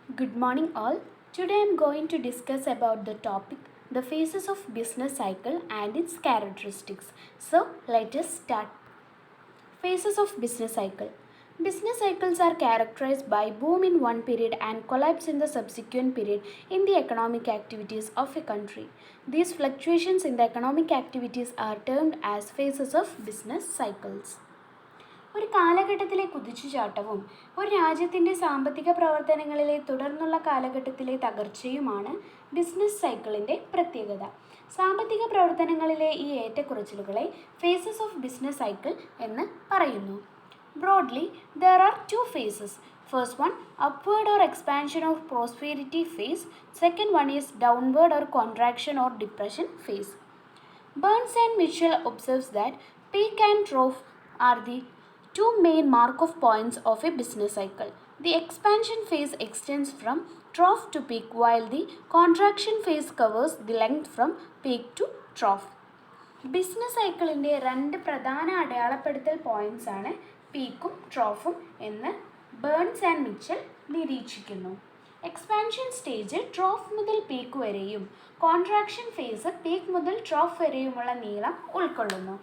Good morning all. Today I am going to discuss about the topic the phases of business cycle and its characteristics. So let us start. Phases of business cycle. Business cycles are characterized by boom in one period and collapse in the subsequent period in the economic activities of a country. These fluctuations in the economic activities are termed as phases of business cycles. ഒരു കാലഘട്ടത്തിലെ കുതിച്ചുചാട്ടവും ഒരു രാജ്യത്തിൻ്റെ സാമ്പത്തിക പ്രവർത്തനങ്ങളിലെ തുടർന്നുള്ള കാലഘട്ടത്തിലെ തകർച്ചയുമാണ് business സൈക്കിളിൻ്റെ പ്രത്യേകത. സാമ്പത്തിക പ്രവർത്തനങ്ങളിലെ ഈ ഏറ്റക്കുറച്ചിലുകളെ ഫേസസ് ഓഫ് ബിസിനസ് സൈക്കിൾ എന്ന് പറയുന്നു. Broadly, there are two phases. First one, upward or expansion or prosperity phase. Second one is downward or contraction or depression phase. Burns and Mitchell observes that peak and trough are the two main mark-off points of a business cycle. The expansion phase extends from trough to peak while the contraction phase covers the length from peak to trough. Business സൈക്കിളിൻ്റെ രണ്ട് പ്രധാന അടയാളപ്പെടുത്തൽ points ആണ് പീക്കും ട്രോഫും എന്ന് burns and Mitchell നിരീക്ഷിക്കുന്നു. Expansion stage ട്രോഫ് മുതൽ peak വരെയും contraction face peak മുതൽ ട്രോഫ് വരെയുമുള്ള നീളം ഉൾക്കൊള്ളുന്നു.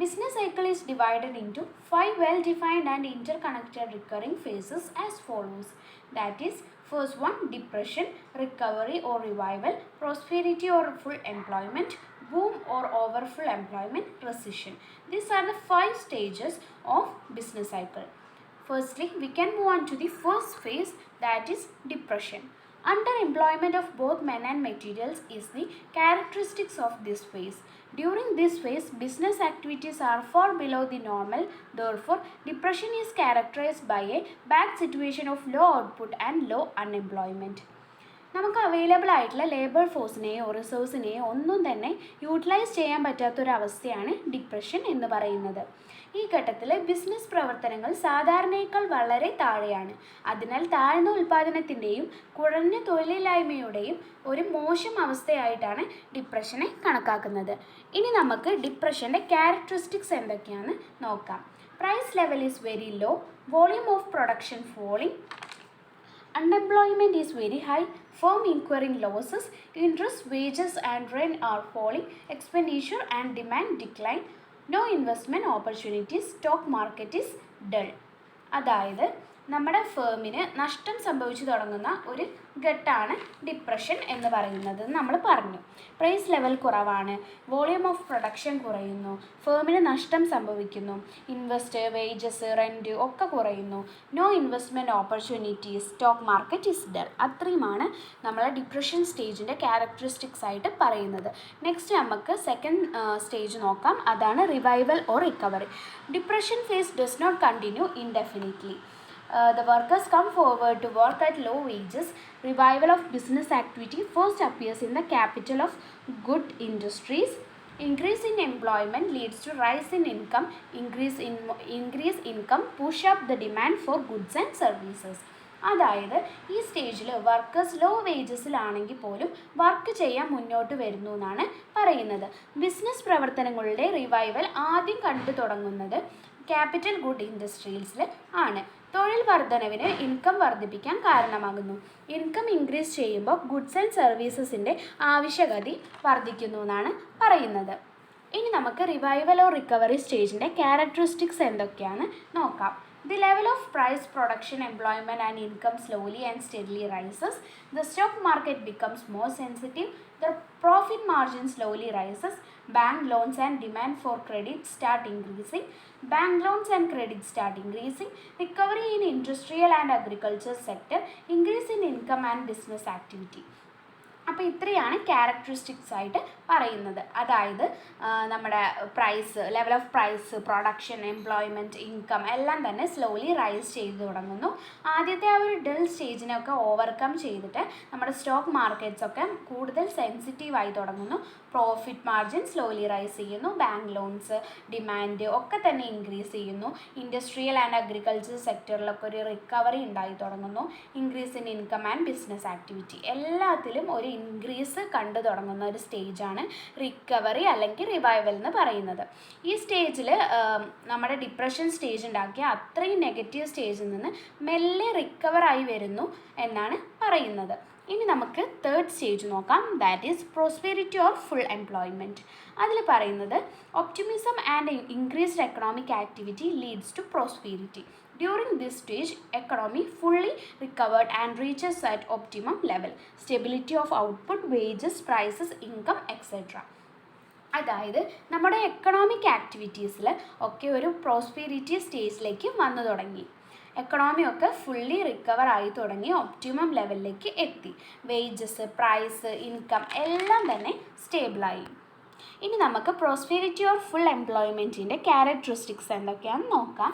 Business cycle is divided into 5 well-defined and interconnected recurring phases as follows. That is, first one, depression, recovery or revival, prosperity or full employment, boom or over full employment, recession. These are the 5 stages of business cycle. Firstly, we can move on to the first phase, that is depression. Underemployment of both men and materials is the characteristics of this phase. During this phase, business activities are far below the normal. Therefore, depression is characterized by a bad situation of low output and low unemployment. നമുക്ക് available ആയിട്ടുള്ള labour ഫോഴ്സിനെയോ റിസോഴ്സിനെയോ ഒന്നും തന്നെ utilise ചെയ്യാൻ പറ്റാത്തൊരവസ്ഥയാണ് depression എന്ന് പറയുന്നത്. ഈ ഘട്ടത്തിൽ business പ്രവർത്തനങ്ങൾ സാധാരണയേക്കാൾ വളരെ താഴെയാണ്. അതിനാൽ താഴ്ന്ന ഉൽപ്പാദനത്തിൻ്റെയും കുറഞ്ഞ തൊഴിലില്ലായ്മയുടെയും ഒരു മോശം അവസ്ഥയായിട്ടാണ് ഡിപ്രഷനെ കണക്കാക്കുന്നത്. ഇനി നമുക്ക് ഡിപ്രഷൻ്റെ ക്യാരക്ടറിസ്റ്റിക്സ് എന്തൊക്കെയാണെന്ന് നോക്കാം. Price level is very low, volume of production falling, unemployment is very high, firm incurring losses, interest, wages and rent are falling, expenditure and demand decline, no investment opportunities, stock market is dull. അതായത് നമ്മുടെ ഫേമിന് നഷ്ടം സംഭവിച്ചു തുടങ്ങുന്ന ഒരു ഘട്ടമാണ് depression എന്ന് പറയുന്നത് നമ്മൾ പറഞ്ഞു. പ്രൈസ് ലെവൽ കുറവാണ്, വോളിയൂം ഓഫ് പ്രൊഡക്ഷൻ കുറയുന്നു, ഫേമിന് നഷ്ടം സംഭവിക്കുന്നു, ഇൻവെസ്റ്റ്, വേജസ്, റെൻറ്റ് ഒക്കെ കുറയുന്നു, no investment opportunities, stock market is dull. അത്രയുമാണ് നമ്മളെ ഡിപ്രഷൻ സ്റ്റേജിൻ്റെ ക്യാരക്ടറിസ്റ്റിക്സ് ആയിട്ട് പറയുന്നത്. നെക്സ്റ്റ് നമുക്ക് സെക്കൻഡ് സ്റ്റേജ് നോക്കാം. അതാണ് revival or recovery. Depression phase does not continue indefinitely. The workers come forward to work at low wages. Revival of business activity first appears in the capital of good industries. Increase in employment leads to rise in income. Increase income push up the demand for goods and services. അതായത് ഈ സ്റ്റേജിൽ workers law വേജസിലാണെങ്കിൽ പോലും work ചെയ്യാൻ മുന്നോട്ട് വരുന്നു എന്നാണ് പറയുന്നത്. Business പ്രവർത്തനങ്ങളുടെ റിവൈവൽ ആദ്യം കണ്ടു തുടങ്ങുന്നത് ക്യാപിറ്റൽ ഗുഡ് ഇൻഡസ്ട്രീസിൽ ആണ്. തൊഴിൽ വർധനവിന് ഇൻകം വർദ്ധിപ്പിക്കാൻ കാരണമാകുന്നു. ഇൻകം ഇൻക്രീസ് ചെയ്യുമ്പോൾ ഗുഡ്സ് ആൻഡ് സർവീസസിൻ്റെ ആവശ്യകത വർദ്ധിക്കുന്നു എന്നാണ് പറയുന്നത്. ഇനി നമുക്ക് റിവൈവൽ ഓർ റിക്കവറി സ്റ്റേജിൻ്റെ ക്യാരക്ടറിസ്റ്റിക്സ് എന്തൊക്കെയാണ് നോക്കാം. The level of price, production, employment and income slowly and steadily rises. The stock market becomes more sensitive. The profit margin slowly rises. Bank loans and demand for credit start increasing. Bank loans and credit start increasing. Recovery in industrial and agriculture sector. Increase in income and business activity. അപ്പോൾ ഇത്രയാണ് characteristics ആയിട്ട് പറയുന്നത്. അതായത് നമ്മുടെ price, level of price, production, employment, income എല്ലാം തന്നെ slowly rice ചെയ്ത് തുടങ്ങുന്നു. ആദ്യത്തെ ആ ഒരു ഡൾ സ്റ്റേജിനൊക്കെ ഓവർകം ചെയ്തിട്ട് നമ്മുടെ സ്റ്റോക്ക് മാർക്കറ്റ്സൊക്കെ കൂടുതൽ സെൻസിറ്റീവായി തുടങ്ങുന്നു. പ്രോഫിറ്റ് മാർജിൻ സ്ലോലി റൈസ് ചെയ്യുന്നു. ബാങ്ക് ലോൺസ്, ഡിമാൻഡ് ഒക്കെ തന്നെ ഇൻക്രീസ് ചെയ്യുന്നു. ഇൻഡസ്ട്രിയൽ ആൻഡ് അഗ്രികൾച്ചർ സെക്ടറിലൊക്കെ ഒരു റിക്കവറി ഉണ്ടായി തുടങ്ങുന്നു. Increase in income and business activity എല്ലാത്തിലും ഒരു ഇൻക്രീസ് കണ്ടു തുടങ്ങുന്ന ഒരു സ്റ്റേജാണ് റിക്കവറി അല്ലെങ്കിൽ റിവൈവൽ എന്ന് പറയുന്നത്. ഈ സ്റ്റേജിൽ നമ്മുടെ ഡിപ്രഷൻ സ്റ്റേജ് ഉണ്ടാക്കിയ അത്രയും നെഗറ്റീവ് സ്റ്റേജിൽ നിന്ന് മെല്ലെ റിക്കവറായി വരുന്നു എന്നാണ് പറയുന്നത്. ഇനി നമുക്ക് തേർഡ് സ്റ്റേജ് നോക്കാം, that is prosperity or full employment. അതിൽ പറയുന്നത് optimism and increased economic activity leads to prosperity. During this stage, economy fully recovered and reaches at optimum level. Stability of output, wages, prices, income, etc. അതായത് നമ്മുടെ economic ആക്ടിവിറ്റീസിൽ ഒക്കെ ഒരു prosperity സ്റ്റേജിലേക്ക് വന്നു തുടങ്ങി. Economy ഒക്കെ ഫുള്ളി റിക്കവർ ആയി തുടങ്ങി, ഒപ്റ്റിമം ലെവലിലേക്ക് എത്തി. വേജസ്, പ്രൈസ്, ഇൻകം എല്ലാം തന്നെ സ്റ്റേബിളായി. ഇനി നമുക്ക് പ്രോസ്പെരിറ്റി ഓർ ഫുൾ എംപ്ലോയ്മെൻറ്റിൻ്റെ ക്യാരക്ടറിസ്റ്റിക്സ് എന്തൊക്കെയാണെന്ന് നോക്കാം.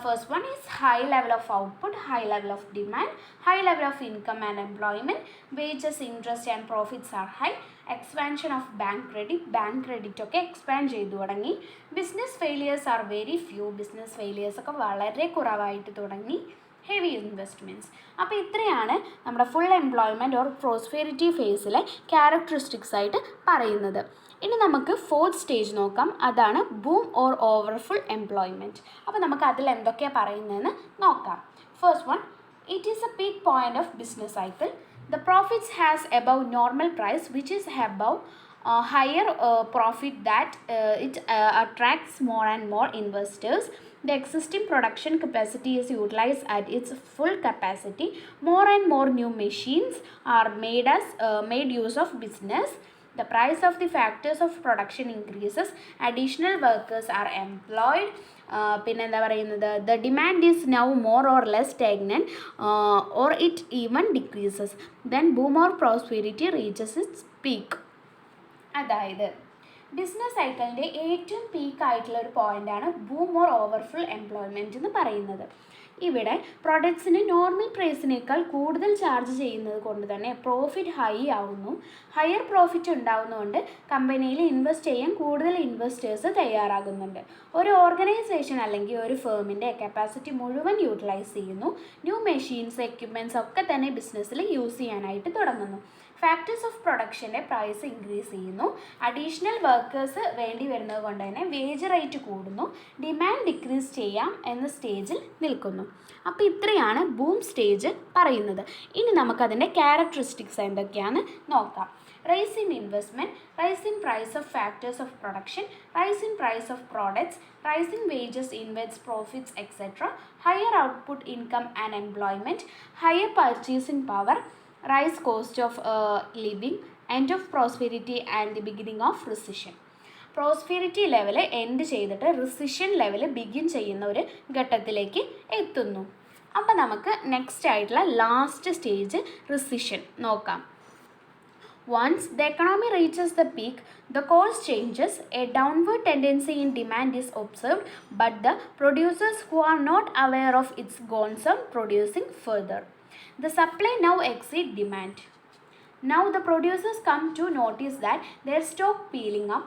First one is high level of output, high level of demand, high level of income and employment, wages, interest and profits are high, expansion of bank credit ഒക്കെ expand ചെയ്തു തുടങ്ങി. Business failures are very few, business failures ഒക്കെ വളരെ കുറവായിട്ട് തുടങ്ങി. Heavy investments. അപ്പോൾ ഇത്രയാണ് നമ്മുടെ ഫുൾ എംപ്ലോയ്മെൻറ്റ് ഓർ പ്രോസ്പെരിറ്റി ഫേസിലെ ക്യാരക്ടറിസ്റ്റിക്സ് ആയിട്ട് പറയുന്നത്. ഇനി നമുക്ക് ഫോർത്ത് സ്റ്റേജ് നോക്കാം, അതാണ് ബൂം ഓർ ഓവർഫുൾ എംപ്ലോയ്മെൻറ്റ്. അപ്പോൾ നമുക്ക് അതിൽ എന്തൊക്കെയാണ് പറയുന്നതെന്ന് നോക്കാം. First one, it is a peak point of business cycle. The profits has above normal price which is above higher profit that it attracts more and more investors. The existing production capacity is utilized at its full capacity. More and more new machines are made use of business. The price of the factors of production increases. Additional workers are employed. പിന്നെ എന്താ പറയുന്നത്, the demand is now more or less stagnant or it even decreases. Then boom or prosperity reaches its peak. അതായത് business സൈക്കിളിൻ്റെ ഏറ്റവും പീക്കായിട്ടുള്ള ഒരു പോയിൻ്റാണ് boom or ഓവർഫുൾ employment എന്ന് പറയുന്നത്. ഇവിടെ പ്രൊഡക്ട്സിന് നോർമൽ പ്രൈസിനേക്കാൾ കൂടുതൽ ചാർജ് ചെയ്യുന്നത് കൊണ്ട് തന്നെ പ്രോഫിറ്റ് ഹൈ ആവുന്നു. ഹയർ പ്രോഫിറ്റ് ഉണ്ടാവുന്നതുകൊണ്ട് കമ്പനിയിൽ ഇൻവെസ്റ്റ് ചെയ്യാൻ കൂടുതൽ ഇൻവെസ്റ്റേഴ്സ് തയ്യാറാകുന്നുണ്ട്. ഒരു ഓർഗനൈസേഷൻ അല്ലെങ്കിൽ ഒരു ഫേമിൻ്റെ കപ്പാസിറ്റി മുഴുവൻ യൂട്ടിലൈസ് ചെയ്യുന്നു. ന്യൂ മെഷീൻസ്, എക്യുപ്മെൻറ്റ്സ് ഒക്കെ തന്നെ ബിസിനസ്സിൽ യൂസ് ചെയ്യാനായിട്ട് തുടങ്ങുന്നു. ഫാക്ടേഴ്സ് ഓഫ് പ്രൊഡക്ഷൻ്റെ പ്രൈസ് ഇൻക്രീസ് ചെയ്യുന്നു. അഡീഷണൽ വർക്കേഴ്സ് വേണ്ടി വരുന്നത് കൊണ്ട് തന്നെ വേജ് റേറ്റ് കൂടുന്നു. ഡിമാൻഡ് ഡിക്രീസ് ചെയ്യാം എന്ന സ്റ്റേജിൽ നിൽക്കുന്നു. അപ്പോൾ ഇത്രയാണ് ബൂം സ്റ്റേജ് പറയുന്നത്. ഇനി നമുക്കതിൻ്റെ ക്യാരക്ടറിസ്റ്റിക്സ് എന്തൊക്കെയാണെന്ന് നോക്കാം. Rise in investment, rise in price of factors of production, rise in price of products, rise in wages, interests, profits etcetera, higher output, income and employment, higher purchasing power, rise cost of living, end of prosperity and the beginning of recession. Prosperity level end ചെയ്തിട്ട് recession level begin ചെയ്യുന്ന ഒരു ഘട്ടത്തിലേക്ക് എത്തുന്നു. അപ്പോൾ നമുക്ക് next ആയിട്ടുള്ള last stage recession നോക്കാം. Once the economy reaches the peak, the course changes. A downward tendency in demand is observed, but the producers who are not aware of its goes on producing further. The supply now exceeds demand. Now the producers come to notice that their stock peeling up.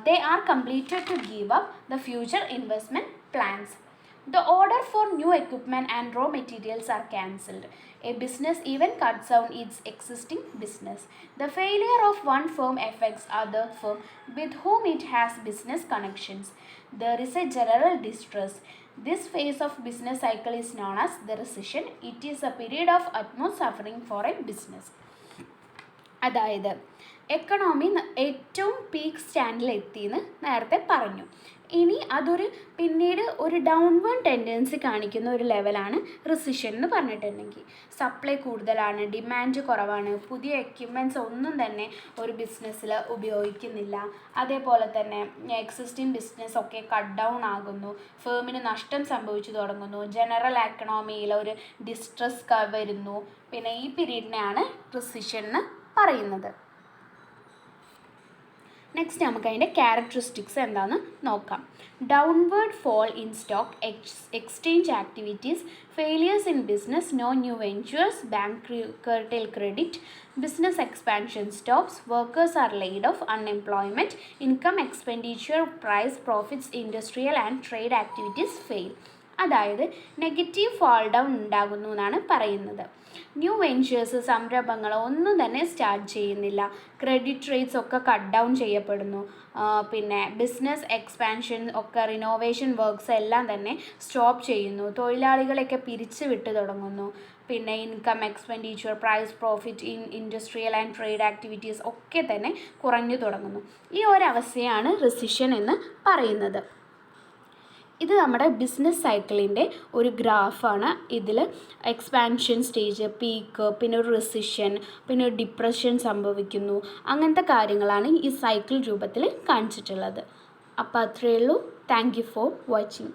They are completed to give up the future investment plans. The order for new equipment and raw materials are cancelled. A business even cuts down its existing business. The failure of one firm affects other firm with whom it has business connections. There is a general distress. This phase of business cycle is known as the recession. It is a period of utmost suffering for a business. അതായത് economy ഏറ്റവും peak സ്റ്റാൻഡിൽ എത്തിയെന്ന് നേരത്തെ പറഞ്ഞു. ഇനി അതൊരു പിന്നീട് ഒരു ഡൗൺവേർഡ് ടെൻഡൻസി കാണിക്കുന്ന ഒരു ലെവലാണ് റിസിഷൻ എന്ന് പറഞ്ഞിട്ടുണ്ടെങ്കിൽ. സപ്ലൈ കൂടുതലാണ്, ഡിമാൻഡ് കുറവാണ്, പുതിയ എക്യുപ്മെൻറ്റ്സ് ഒന്നും തന്നെ ഒരു ബിസിനസ്സിൽ ഉപയോഗിക്കുന്നില്ല. അതേപോലെ തന്നെ എക്സിസ്റ്റിംഗ് ബിസിനസ്സൊക്കെ കട്ട് ഡൗൺ ആകുന്നു, ഫേമിന് നഷ്ടം സംഭവിച്ചു തുടങ്ങുന്നു, ജനറൽ എക്കണോമിയിൽ ഒരു ഡിസ്ട്രസ് വരുന്നു. പിന്നെ ഈ പീരീഡിനെയാണ് റിസിഷൻ എന്ന് പറയുന്നത്. നെക്സ്റ്റ് നമുക്ക് അതിൻ്റെ ക്യാരക്ടറിസ്റ്റിക്സ് എന്താണെന്ന് നോക്കാം. Downward fall in stock exchange activities, failures in business, no new ventures, bank curtail credit, business expansion stops, workers are laid off, unemployment, income expenditure, price, profits, industrial and trade activities fail. അതായത് negative fall down ഉണ്ടാകുന്നു എന്നാണ് പറയുന്നത്. New ventures, സംരംഭങ്ങൾ ഒന്നും തന്നെ start ചെയ്യുന്നില്ല. Credit rates ഒക്കെ cut down ചെയ്യപ്പെടുന്നു. പിന്നെ ബിസിനസ് എക്സ്പാൻഷൻ ഒക്കെ, റിനോവേഷൻ വർക്ക്സ് എല്ലാം തന്നെ സ്റ്റോപ്പ് ചെയ്യുന്നു. തൊഴിലാളികളെയൊക്കെ പിരിച്ചു വിട്ട് തുടങ്ങുന്നു. പിന്നെ income, expenditure, price, profit in industrial and trade activities ഒക്കെ തന്നെ കുറഞ്ഞു തുടങ്ങുന്നു. ഈ ഒരവസ്ഥയാണ് റിസിഷൻ എന്ന് പറയുന്നത്. ഇത് നമ്മുടെ ബിസിനസ് സൈക്കിളിൻ്റെ ഒരു ഗ്രാഫാണ്. ഇതിൽ എക്സ്പാൻഷൻ സ്റ്റേജ്, പീക്ക്, പിന്നെ ഒരു റിസിഷൻ, പിന്നെ ഒരു ഡിപ്രഷൻ സംഭവിക്കുന്നു. അങ്ങനത്തെ കാര്യങ്ങളാണ് ഈ സൈക്കിൾ രൂപത്തിൽ കാണിച്ചിട്ടുള്ളത്. അപ്പോൾ അത്രയേ ഉള്ളൂ. Thank you for watching.